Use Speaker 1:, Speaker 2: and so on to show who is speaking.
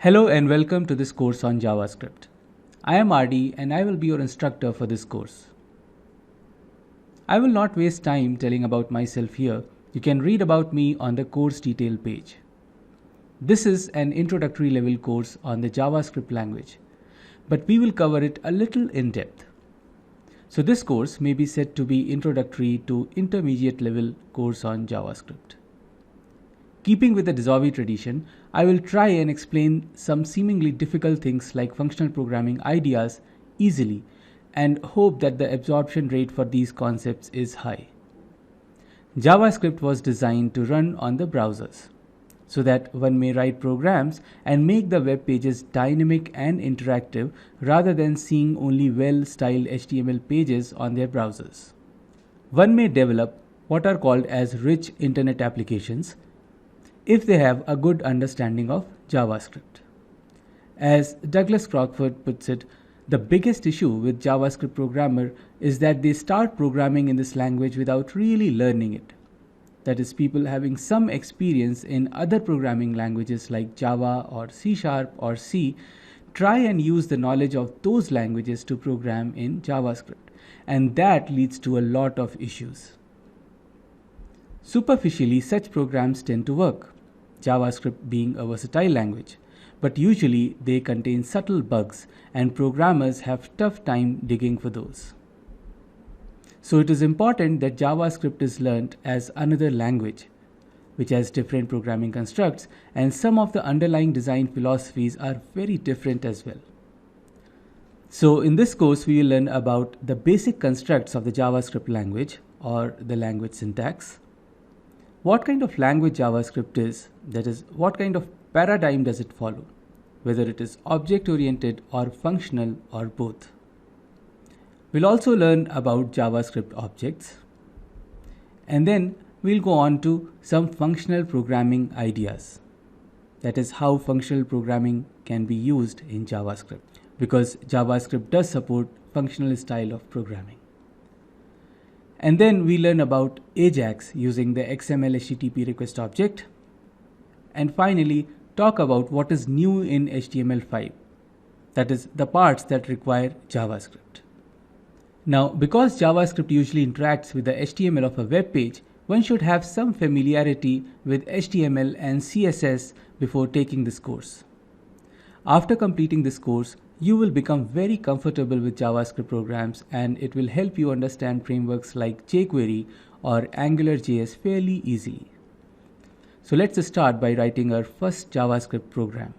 Speaker 1: Hello and welcome to this course on JavaScript. I am RD and I will be your instructor for this course. I will not waste time telling about myself here. You can read about me on the course detail page. This is an introductory level course on the JavaScript language, but we will cover it a little in depth. So this course may be said to be introductory to intermediate level course on JavaScript. Keeping with the Dissolve tradition, I will try and explain some seemingly difficult things like functional programming ideas easily and hope that the absorption rate for these concepts is high. JavaScript was designed to run on the browsers so that one may write programs and make the web pages dynamic and interactive rather than seeing only well-styled HTML pages on their browsers. One may develop what are called as rich internet applications if they have a good understanding of JavaScript. As Douglas Crockford puts it, the biggest issue with JavaScript programmer is that they start programming in this language without really learning it. That is, people having some experience in other programming languages like Java or C# or C try and use the knowledge of those languages to program in JavaScript, and that leads to a lot of issues. Superficially, such programs tend to work, JavaScript being a versatile language, but usually they contain subtle bugs and programmers have tough time digging for those. So it is important that JavaScript is learnt as another language, which has different programming constructs, and some of the underlying design philosophies are very different as well. So in this course, we will learn about the basic constructs of the JavaScript language or the language syntax. What kind of language JavaScript is, that is, what kind of paradigm does it follow, whether it is object-oriented or functional or both. We'll also learn about JavaScript objects, and then we'll go on to some functional programming ideas. That is how functional programming can be used in JavaScript, because JavaScript does support functional style of programming. And then we learn about AJAX using the XML HTTP request object. And finally, talk about what is new in HTML5, that is, the parts that require JavaScript. Now, because JavaScript usually interacts with the HTML of a web page, one should have some familiarity with HTML and CSS before taking this course. After completing this course, you will become very comfortable with JavaScript programs, and it will help you understand frameworks like jQuery or AngularJS fairly easily. So let's start by writing our first JavaScript program.